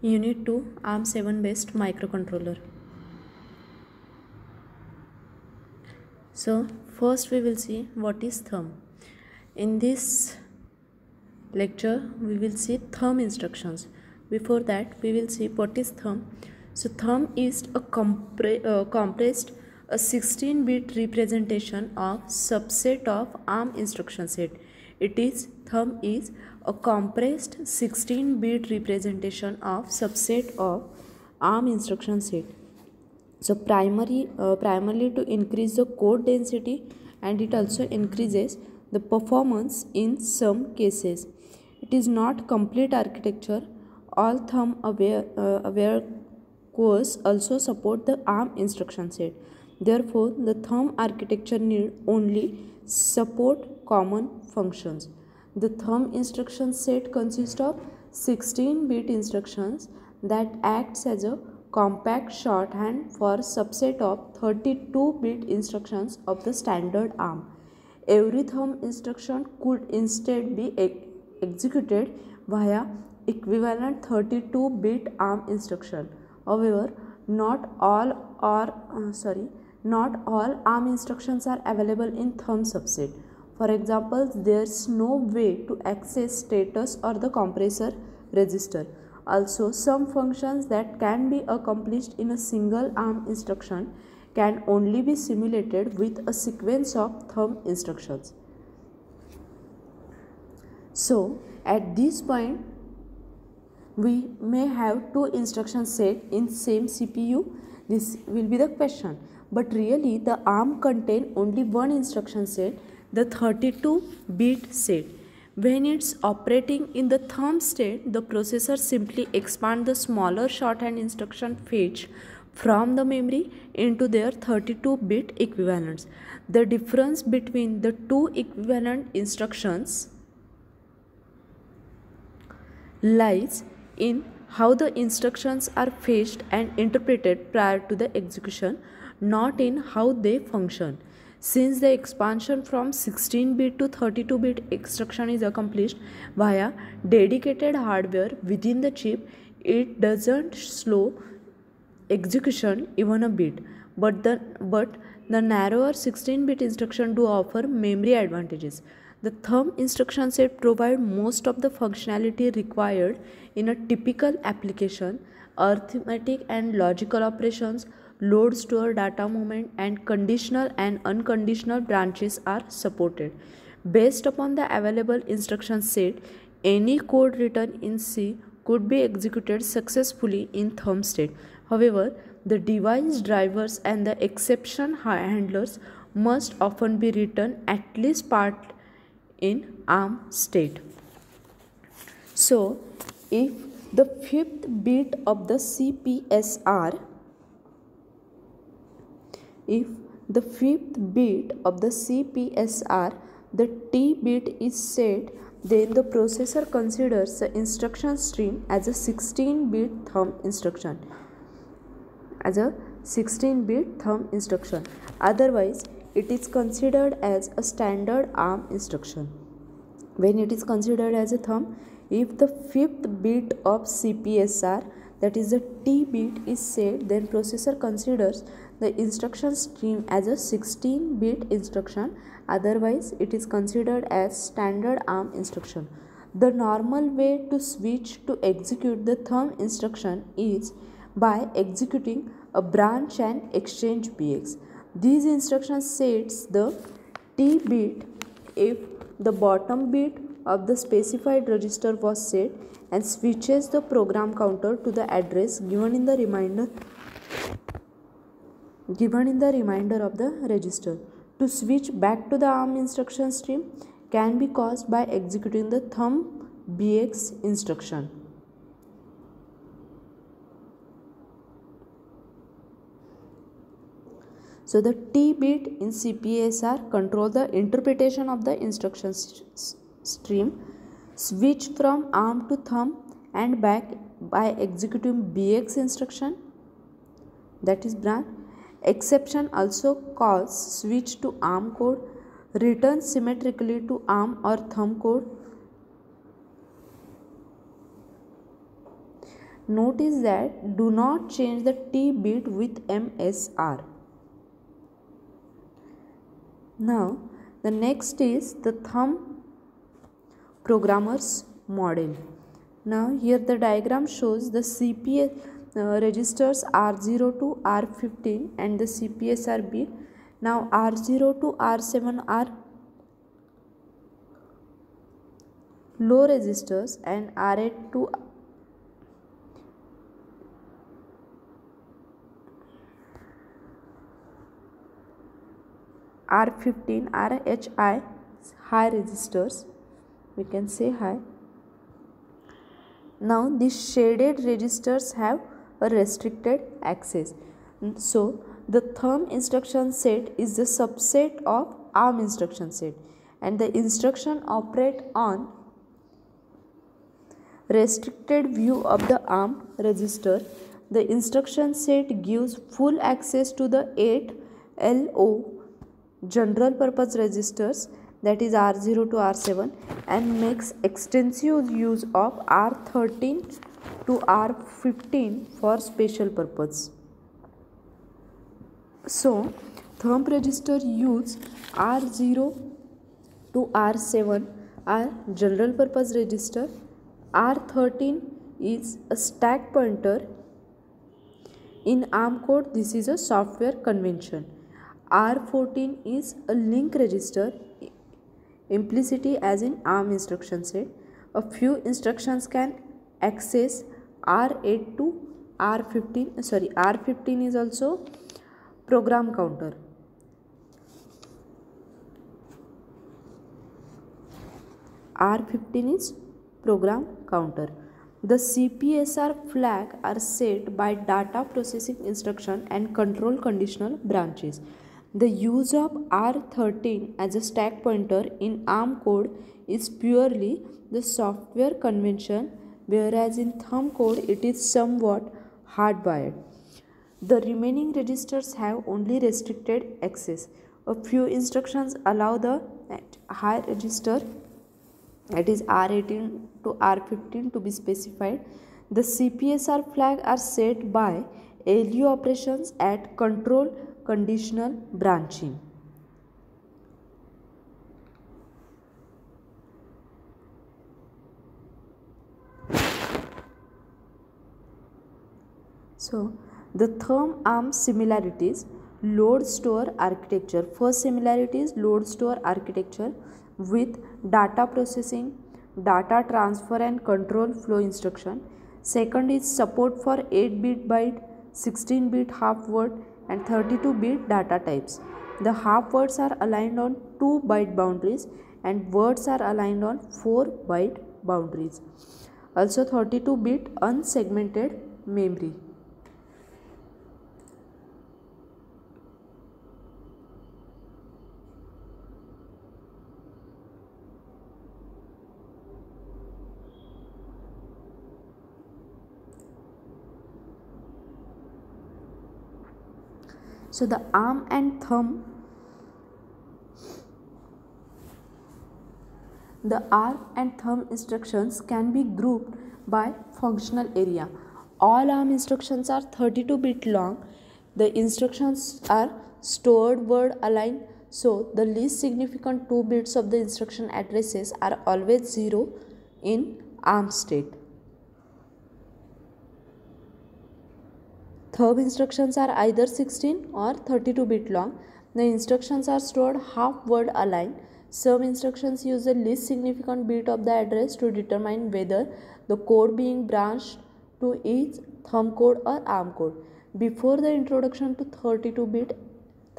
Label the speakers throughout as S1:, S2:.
S1: Unit 2 ARM7 based microcontroller. So first we will see what is thumb. In this lecture we will see thumb instructions. Before that we will see what is thumb. So thumb is a compressed a 16-bit representation of subset of ARM instruction set. Thumb is a compressed 16-bit representation of subset of ARM instruction set. So primarily to increase the code density, and it also increases the performance in some cases. It is not complete architecture. All thumb aware cores also support the ARM instruction set. Therefore, the thumb architecture need only support common functions. The thumb instruction set consists of 16-bit instructions that acts as a compact shorthand for subset of 32-bit instructions of the standard ARM. Every thumb instruction could instead be executed via equivalent 32-bit ARM instruction. However, not all ARM instructions are available in thumb subset. For example, there is no way to access status or the compressor register. Also, some functions that can be accomplished in a single ARM instruction can only be simulated with a sequence of thumb instructions. So, at this point, we may have two instruction set in same CPU. This will be the question. But really, the ARM contain only one instruction set, the 32-bit set. When it's operating in the thumb state, the processor simply expands the smaller shorthand instruction fetch from the memory into their 32-bit equivalents. The difference between the two equivalent instructions lies in how the instructions are fetched and interpreted prior to the execution, not in how they function. Since the expansion from 16-bit to 32-bit instruction is accomplished via dedicated hardware within the chip, it doesn't slow execution even a bit. But the narrower 16-bit instruction do offer memory advantages. The thumb instruction set provide most of the functionality required in a typical application. Arithmetic and logical operations, load store data movement, and conditional and unconditional branches are supported. Based upon the available instruction set, any code written in C could be executed successfully in thumb state. However, the device drivers and the exception handlers must often be written at least part in ARM state. So, if the fifth bit of the CPSR the T bit is set, then the processor considers the instruction stream as a 16-bit thumb instruction. Otherwise, it is considered as a standard ARM instruction. When it is considered as a thumb, if the fifth bit of CPSR, that is the T bit, is set, then processor considers the instruction stream as a 16-bit instruction. Otherwise, it is considered as standard ARM instruction. The normal way to switch to execute the thumb instruction is by executing a branch and exchange BX. These instructions sets the T bit if the bottom bit of the specified register was set and switches the program counter to the address given in the reminder of the register. To switch back to the ARM instruction stream can be caused by executing the thumb BX instruction. So the T bit in CPSR control the interpretation of the instruction stream, switch from ARM to thumb and back by executing BX instruction, that is branch. Exception also calls switch to ARM code, return symmetrically to ARM or thumb code. Notice that do not change the T bit with MSR. Now the next is the thumb programmer's model. Now here the diagram shows the CPS registers R0 to R15 and the CPSR bit. Now R0 to R7 are low registers and R8 to R15 are HI high registers, we can say high. Now these shaded registers have a restricted access. So the thumb instruction set is the subset of ARM instruction set, and the instruction operate on restricted view of the ARM register. The instruction set gives full access to the 8 LO general purpose registers, that is R0 to R7, and makes extensive use of R13 to R15 for special purpose. So thumb register use R0 to R7 are general purpose register. R13 is a stack pointer. In ARM code, this is a software convention. R14 is a link register, implicitly as in ARM instruction set. A few instructions can access R8 to R15. R15 is also program counter. R15 is program counter. The CPSR flag are set by data processing instruction and control conditional branches. The use of R13 as a stack pointer in ARM code is purely the software convention, whereas in thumb code it is somewhat hardwired. The remaining registers have only restricted access. A few instructions allow the high register, that is R18 to R15, to be specified. The CPSR flag are set by ALU operations at control conditional branching. So the thumb ARM similarities: load store architecture. First similarity is load store architecture with data processing, data transfer and control flow instruction. Second is support for 8-bit byte, 16-bit half word and 32-bit data types. The half words are aligned on 2-byte boundaries and words are aligned on 4-byte boundaries. Also 32-bit unsegmented memory. So the ARM and thumb, instructions can be grouped by functional area. All ARM instructions are 32-bit long. The instructions are stored word aligned, so the least significant 2 bits of the instruction addresses are always 0 in ARM state. Thumb instructions are either 16 or 32-bit long. The instructions are stored half word aligned. Some instructions use the least significant bit of the address to determine whether the code being branched to is thumb code or ARM code. Before the introduction to 32-bit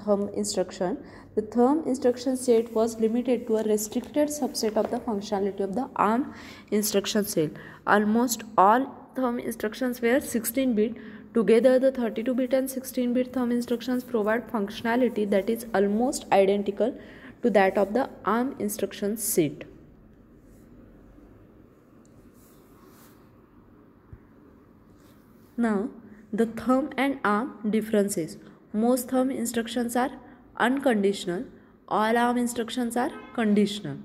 S1: thumb instruction, the thumb instruction set was limited to a restricted subset of the functionality of the ARM instruction set. Almost all thumb instructions were 16-bit. Together, the 32-bit and 16-bit thumb instructions provide functionality that is almost identical to that of the ARM instruction set. Now, the thumb and ARM differences. Most thumb instructions are unconditional. All ARM instructions are conditional.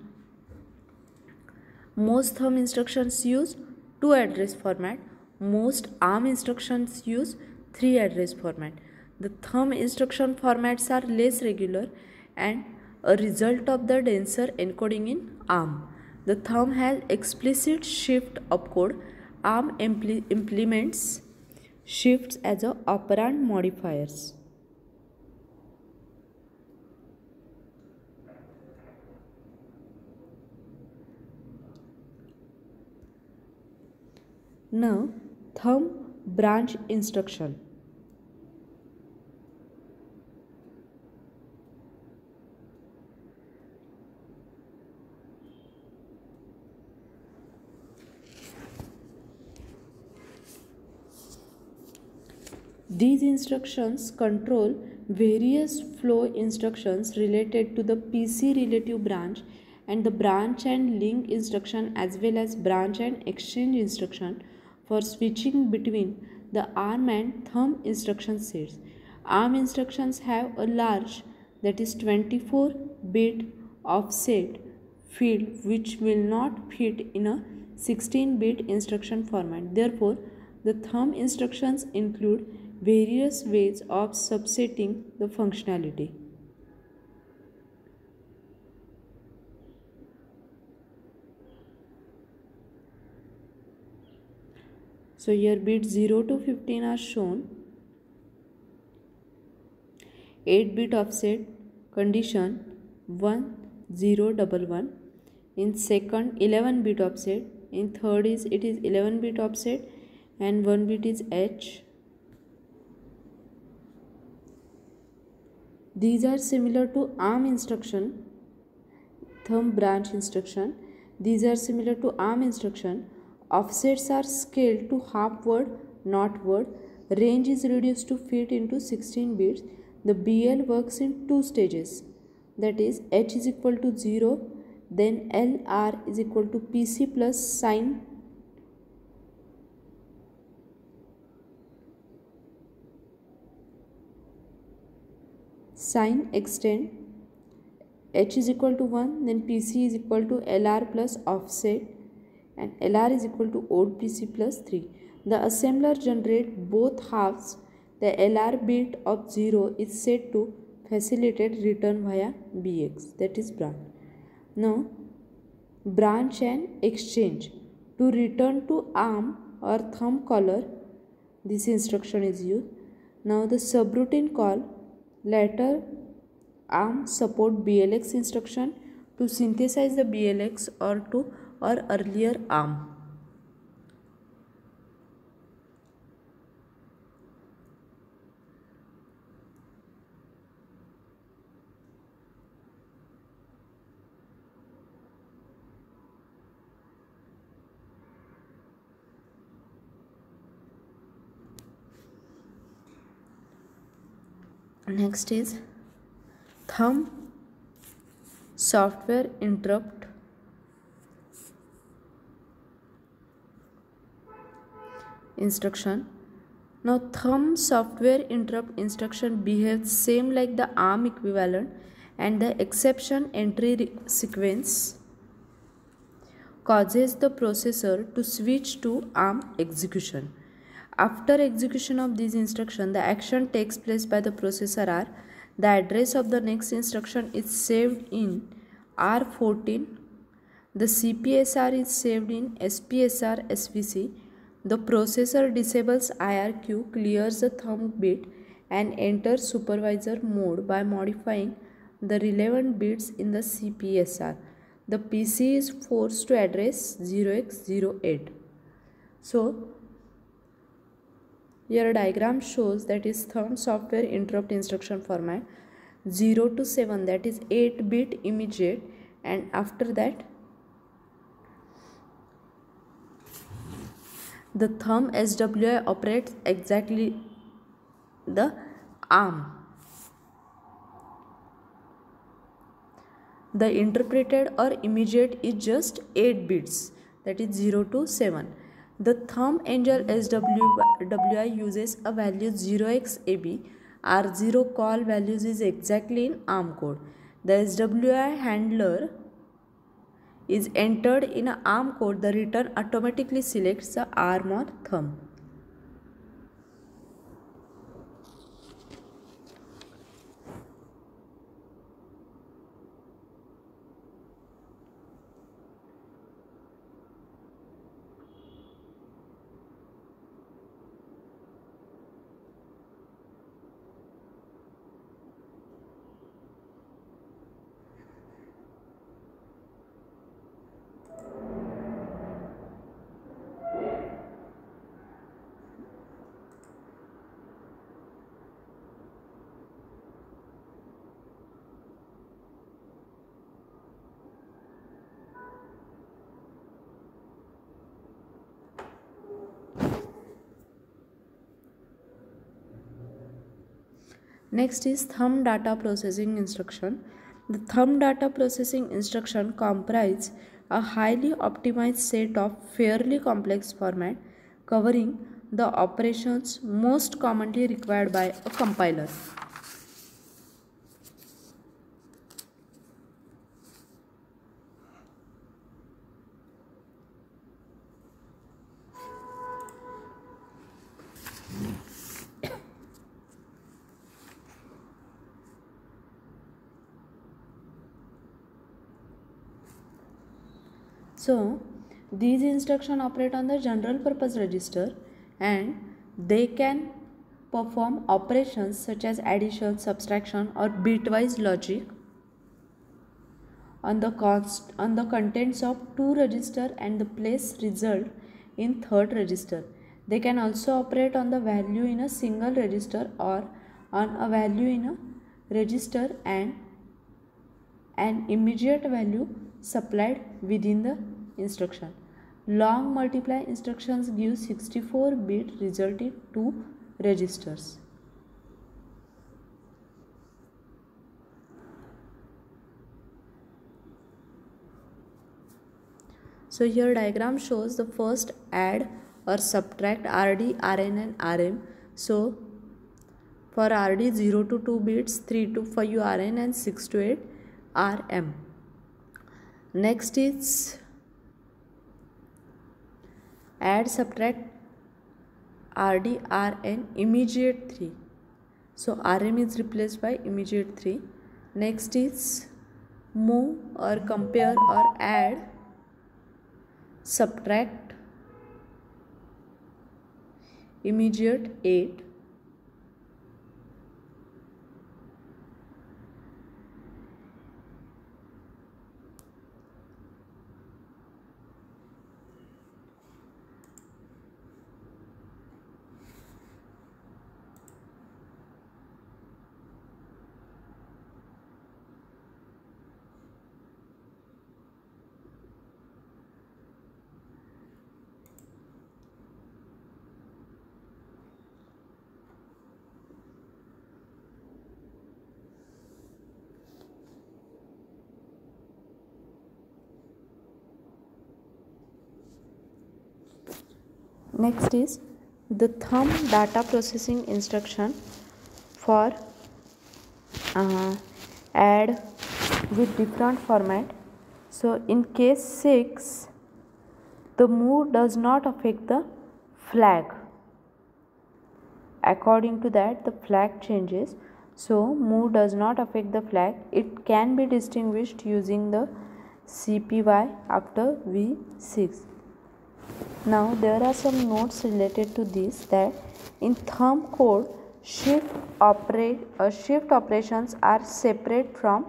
S1: Most thumb instructions use 2 address format. Most ARM instructions use 3 address format. The thumb instruction formats are less regular and a result of the denser encoding in ARM. The thumb has explicit shift opcode. ARM implements shifts as a operand modifiers. Now, thumb branch instruction. These instructions control various flow instructions related to the PC relative branch and the branch and link instruction, as well as branch and exchange instruction for switching between the ARM and thumb instruction sets. ARM instructions have a large, that is 24-bit offset field, which will not fit in a 16-bit instruction format. Therefore, the thumb instructions include various ways of subsetting the functionality. So here bits 0 to 15 are shown. 8-bit offset condition 1011. In second, 11-bit offset. In third it is 11-bit offset, and 1 bit is H. These are similar to ARM instruction, thumb branch instruction. These are similar to ARM instruction. Offsets are scaled to half word, not word. Range is reduced to fit into 16 bits. The BL works in 2 stages. That is, H is equal to 0, then LR is equal to PC plus sign extend. H is equal to 1, then PC is equal to LR plus offset, and LR is equal to old PC plus 3. The assembler generates both halves. The LR bit of 0 is set to facilitate return via BX, that is branch. Now, branch and exchange. To return to ARM or thumb caller, this instruction is used. Now, the subroutine call. Later, ARM support BLX instruction to synthesize the BLX or earlier ARM. Next is thumb software interrupt instruction. Now, thumb software interrupt instruction behaves same like the ARM equivalent, and the exception entry sequence causes the processor to switch to ARM execution. After execution of this instruction, the action takes place by the processor R. The address of the next instruction is saved in R14. The CPSR is saved in SPSR SVC. The processor disables IRQ, clears the thumb bit, and enters supervisor mode by modifying the relevant bits in the CPSR. The PC is forced to address 0x08. So, here a diagram shows that is thumb software interrupt instruction format. 0 to 7, that is 8-bit immediate, and after that the thumb SWI operates exactly the ARM. The interpreted or immediate is just 8 bits, that is 0 to 7. The thumb angel SWI uses a value 0xAB. R0 call values is exactly in ARM code. The SWI handler is entered in a ARM code. The return automatically selects the ARM or thumb. Next is thumb data processing instruction. The thumb data processing instruction comprise a highly optimized set of fairly complex format covering the operations most commonly required by a compiler. So, these instructions operate on the general purpose register and they can perform operations such as addition, subtraction or bitwise logic on the contents of two register and the place result in third register. They can also operate on the value in a single register or on a value in a register and an immediate value supplied within the instruction. Long multiply instructions give 64 bit result in two registers. So here diagram shows the first add or subtract RD, RN and RM. So for RD 0 to 2 bits, 3 to 5 RN and 6 to 8 RM. Next is add subtract RD, RN immediate 3. So RM is replaced by immediate 3. Next is move or compare or add subtract immediate 8. Next is the thumb data processing instruction for add with different format. So in case 6, the move does not affect the flag. According to that, the flag changes. So move does not affect the flag. It can be distinguished using the CPY after V6. Now there are some notes related to this, that in thumb code shift operations are separate from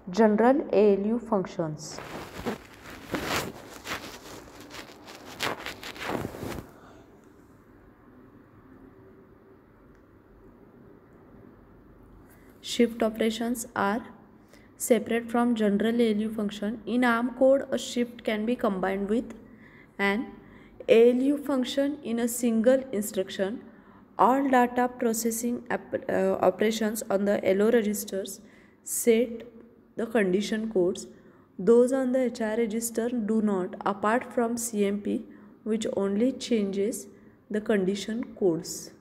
S1: general ALU functions. Shift operations are separate from general ALU function. In ARM code, a shift can be combined with an ALU function in a single instruction. All data processing operations on the LO registers set the condition codes. Those on the HR register do not, apart from CMP, which only changes the condition codes.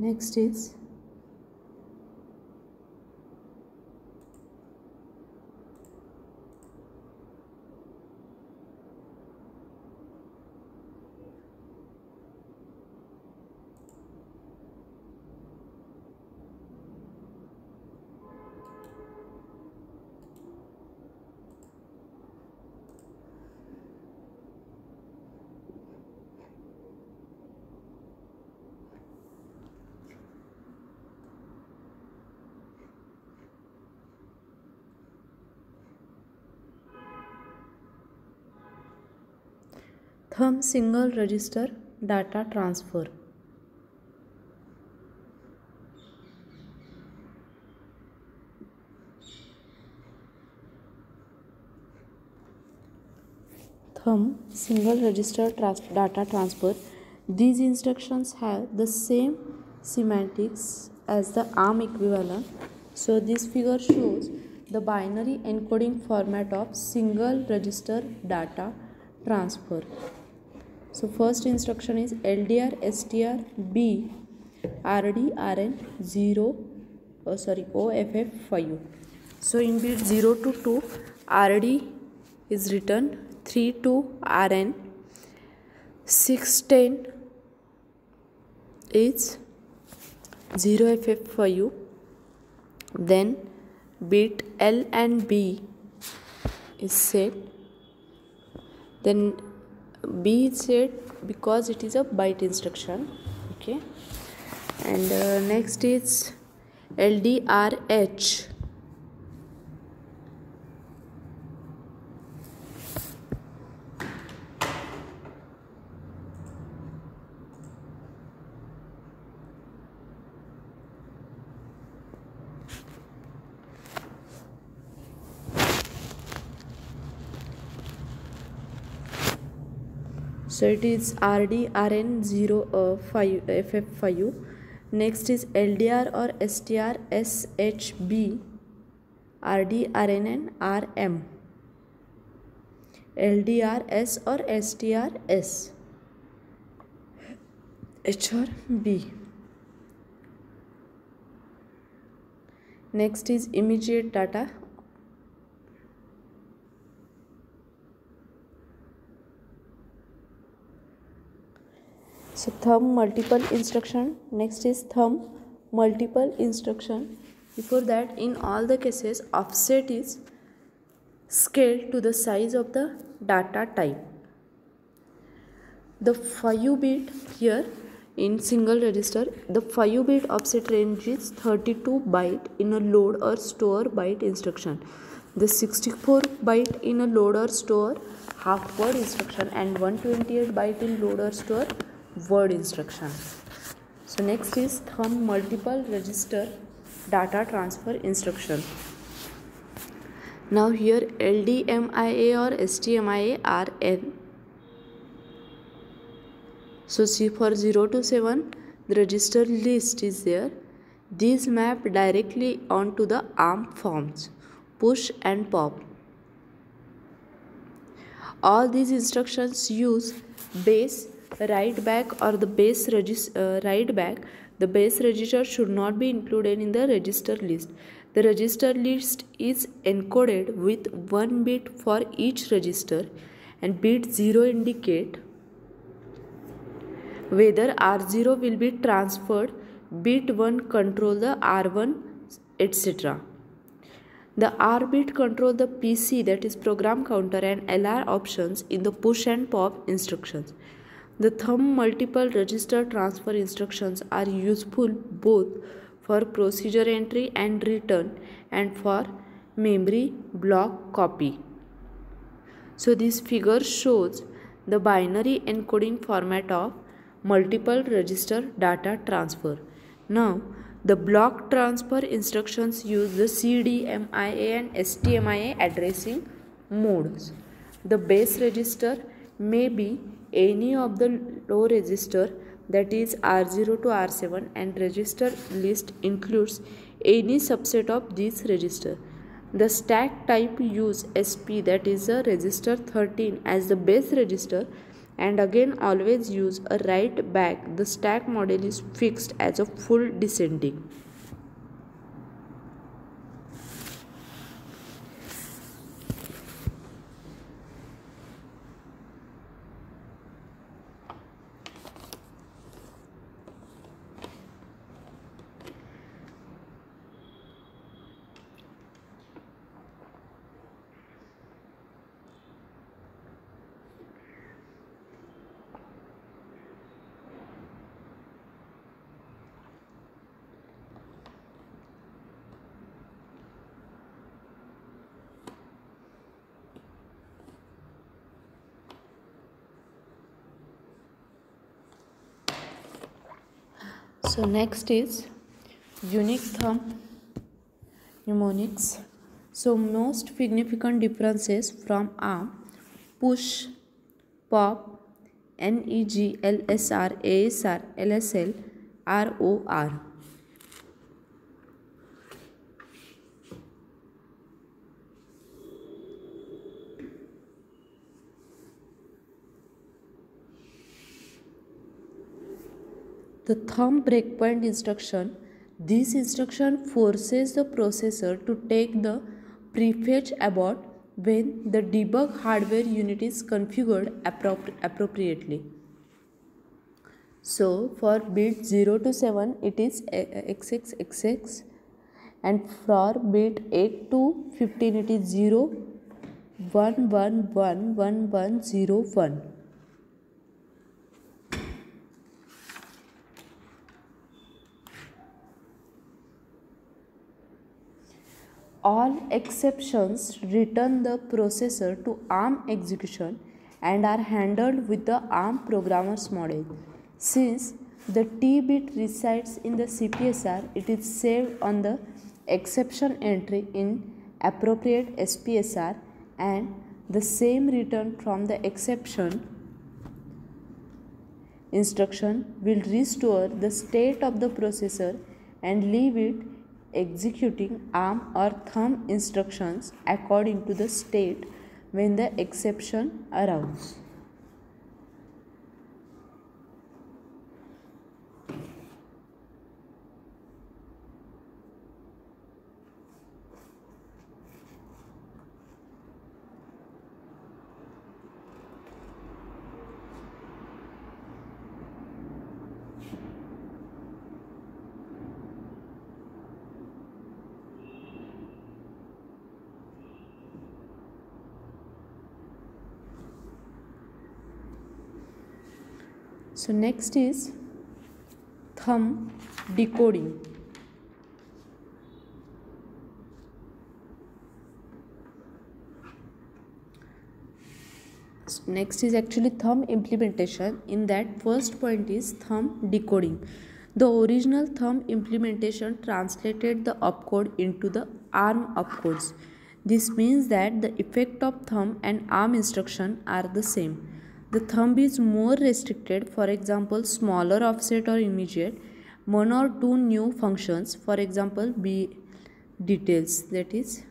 S1: Next is thumb single register data transfer. Thumb single register data transfer. These instructions have the same semantics as the ARM equivalent. So this figure shows the binary encoding format of single register data transfer. So first instruction is LDR STR B RD RN 0 OFF5. So in bit 0 to 2 RD is written, 3 to RN, 610 is 0FF5. Then bit L and B is set. Then B is set because it is a byte instruction. Okay. And next is LDRH. So it is RD RN 5 FF5. Next is LDR or STR SHB RD RN and RM. LDR S or STR S H or B. Next is immediate data. So thumb multiple instruction. Next is thumb multiple instruction. Before that, in all the cases, offset is scaled to the size of the data type. The 5-bit here in single register, the 5-bit offset range is 32 byte in a load or store byte instruction. The 64 byte in a load or store half word instruction, and 128 byte in load or store word instruction. So next is thumb multiple register data transfer instruction. Now here LDMIA or STMIA are N. So see, for 0 to 7 the register list is there. These map directly onto the ARM forms, push and pop. All these instructions use base write back or the base write back. The base register should not be included in the register list. The register list is encoded with 1 bit for each register, and bit 0 indicate whether R0 will be transferred, bit 1 control the R1, etc. The R bit control the PC, that is program counter, and LR options in the push and pop instructions. The thumb multiple register transfer instructions are useful both for procedure entry and return and for memory block copy. So this figure shows the binary encoding format of multiple register data transfer. Now the block transfer instructions use the CDMIA and STMIA addressing modes. The base register may be any of the low register, that is R0 to R7, and register list includes any subset of these register. The stack type use SP, that is a register 13 as the base register, and again always use a right back. The stack model is fixed as a full descending. So next is unique thumb mnemonics. So most significant differences from ARM: push, pop, NEG, LSR, ASR, LSL, ROR. The thumb breakpoint instruction. This instruction forces the processor to take the prefetch abort when the debug hardware unit is configured appropriately. So for bit 0 to 7 it is XXXX, and for bit 8 to 15 it is 0 1 1 1 1 1 0 1. All exceptions return the processor to ARM execution and are handled with the ARM programmer's model. Since the T bit resides in the CPSR, it is saved on the exception entry in appropriate SPSR, and the same return from the exception instruction will restore the state of the processor and leave it executing ARM or thumb instructions according to the state when the exception arrives. So next is thumb decoding. Next is actually thumb implementation. In that, first point is thumb decoding. The original thumb implementation translated the opcode into the ARM opcodes. This means that the effect of thumb and ARM instruction are the same. The thumb is more restricted, for example, smaller offset or immediate, one or two new functions, for example, B details, that is.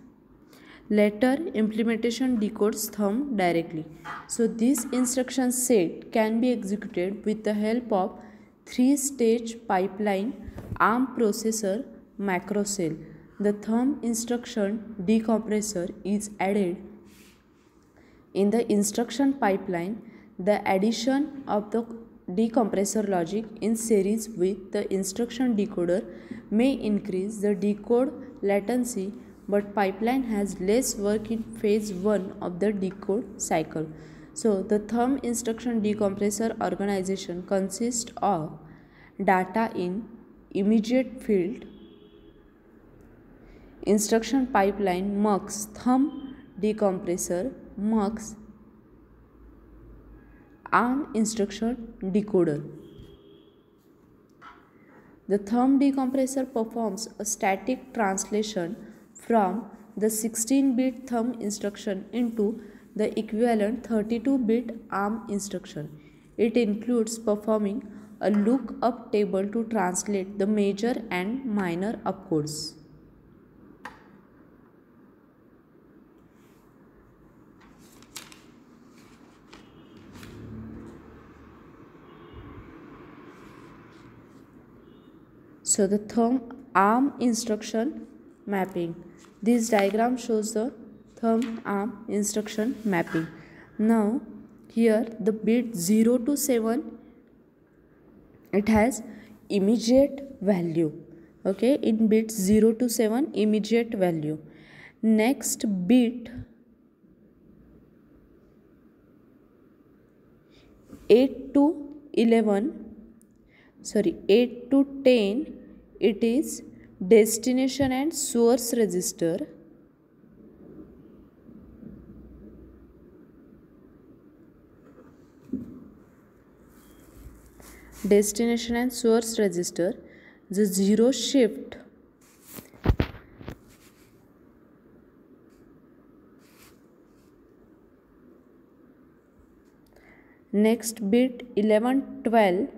S1: Later implementation decodes thumb directly. So this instruction set can be executed with the help of three-stage pipeline ARM processor macro cell. The thumb instruction decompressor is added in the instruction pipeline. The addition of the decompressor logic in series with the instruction decoder may increase the decode latency, but pipeline has less work in phase 1 of the decode cycle. So the thumb instruction decompressor organization consists of data in immediate field, instruction pipeline, MUX, thumb decompressor, MUX, ARM instruction decoder. The thumb decompressor performs a static translation from the 16-bit thumb instruction into the equivalent 32-bit ARM instruction. It includes performing a lookup table to translate the major and minor opcodes. So the thumb arm instruction mapping. This diagram shows the thumb arm instruction mapping. Now here the bit 0 to 7, it has immediate value. Okay, in bits 0 to 7 immediate value. Next bit 8 to 10, it is destination and source register. Destination and source register. The 0 shift next bit 11 12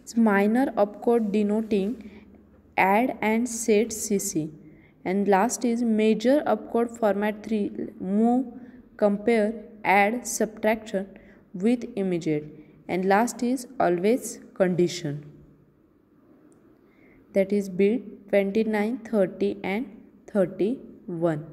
S1: is minor opcode denoting add and set CC, and last is major opcode format 3 move, compare, add, subtraction with immediate, and last is always condition, that is bit 29 30 and 31.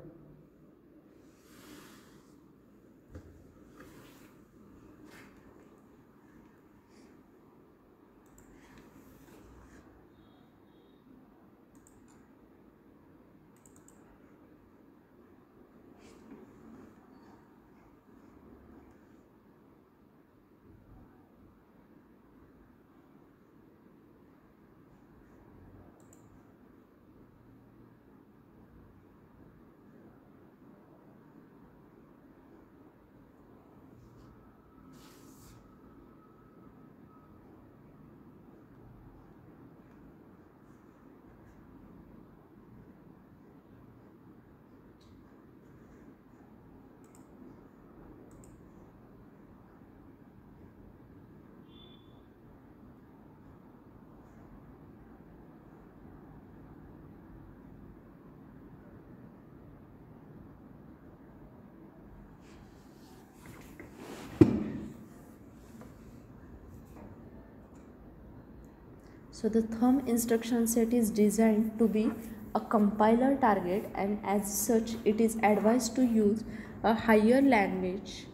S1: So the thumb instruction set is designed to be a compiler target, and as such it is advised to use a higher language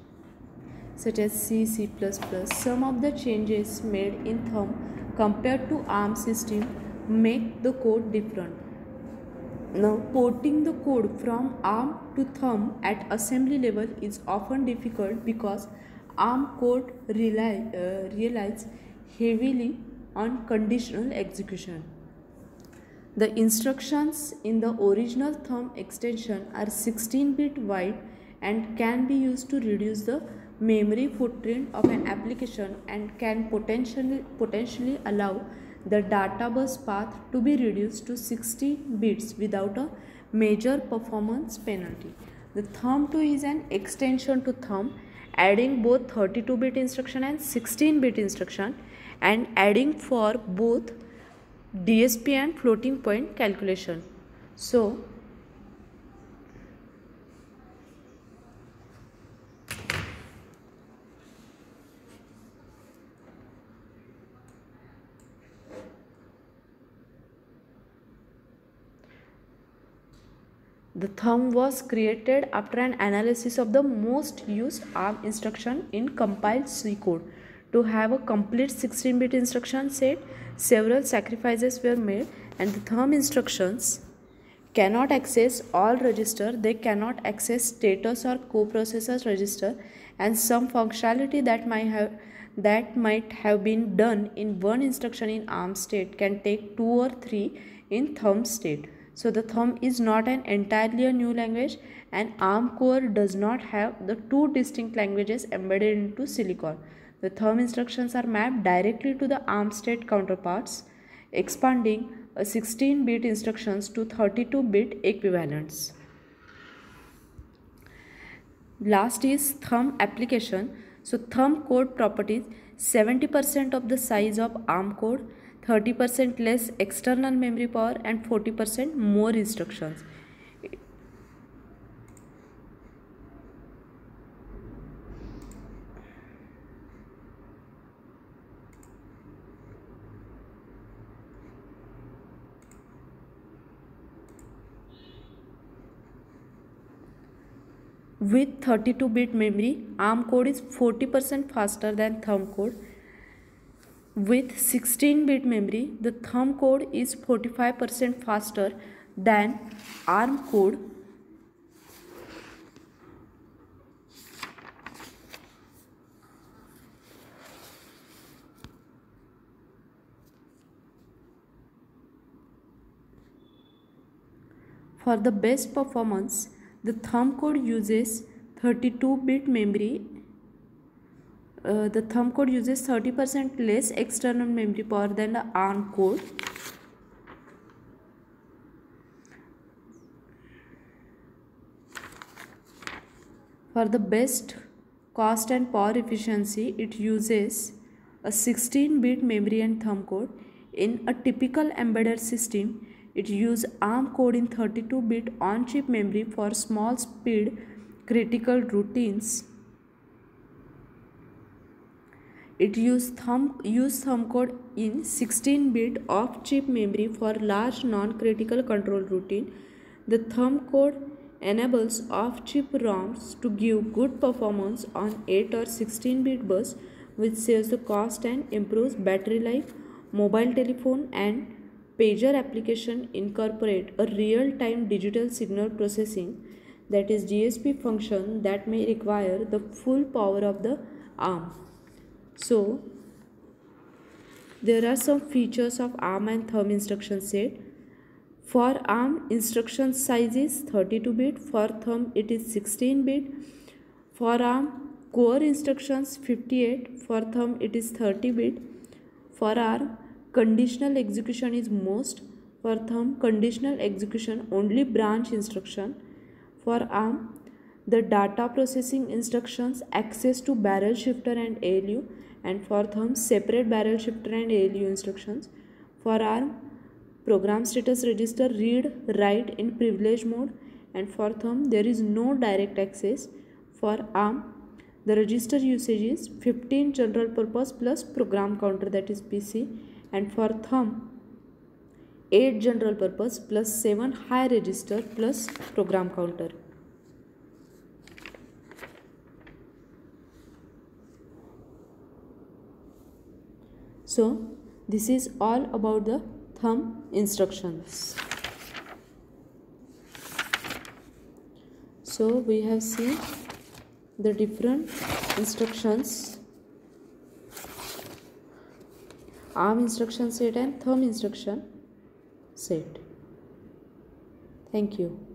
S1: such as C, C++. Some of the changes made in thumb compared to ARM system make the code different. Now, porting the code from ARM to thumb at assembly level is often difficult because ARM code relies heavily on conditional execution. The instructions in the original thumb extension are 16-bit wide and can be used to reduce the memory footprint of an application and can potentially allow the data bus path to be reduced to 60 bits without a major performance penalty. The thumb 2 is an extension to thumb, adding both 32-bit instruction and 16-bit instruction, and adding for both DSP and floating point calculation. So the thumb was created after an analysis of the most used ARM instruction in compiled C code. To have a complete 16-bit instruction set, several sacrifices were made, and the thumb instructions cannot access all register. They cannot access status or coprocessor register, and some functionality that might have been done in one instruction in ARM state can take 2 or 3 in thumb state. So the thumb is not an entirely a new language, and ARM core does not have the two distinct languages embedded into silicon. The thumb instructions are mapped directly to the ARM state counterparts, expanding a 16-bit instructions to 32-bit equivalents. Last is thumb application. So thumb code properties: 70% of the size of ARM code, 30% less external memory power, and 40% more instructions. With 32-bit memory, ARM code is 40% faster than thumb code. With 16-bit memory, the thumb code is 45% faster than ARM code. For the best performance, the thumb code uses 32-bit memory. The thumb code uses 30% less external memory power than the ARM code. For the best cost and power efficiency, it uses a 16-bit memory and thumb code. In a typical embedded system, it uses ARM code in 32-bit on-chip memory for small speed critical routines. It uses thumb code in 16-bit off-chip memory for large non-critical control routine. The thumb code enables off-chip ROMs to give good performance on 8 or 16-bit bus, which saves the cost and improves battery life. Mobile telephone and pager application incorporate a real-time digital signal processing, that is DSP function, that may require the full power of the ARM. So, there are some features of ARM and thumb instruction set. For ARM, instruction size is 32-bit, for thumb it is 16-bit. For ARM, core instructions 58, for thumb it is 30-bit. For ARM, conditional execution is most, for thumb conditional execution only branch instruction. For ARM, the data processing instructions access to barrel shifter and ALU, and for thumb separate barrel shifter and ALU instructions. For ARM, program status register read write in privilege mode, and for thumb there is no direct access. For ARM, the register usage is 15 general purpose plus program counter, that is PC, and for thumb 8 general purpose plus 7 high register plus program counter. So this is all about the thumb instructions. So we have seen the different instructions, ARM instruction set and thumb instruction set. Thank you.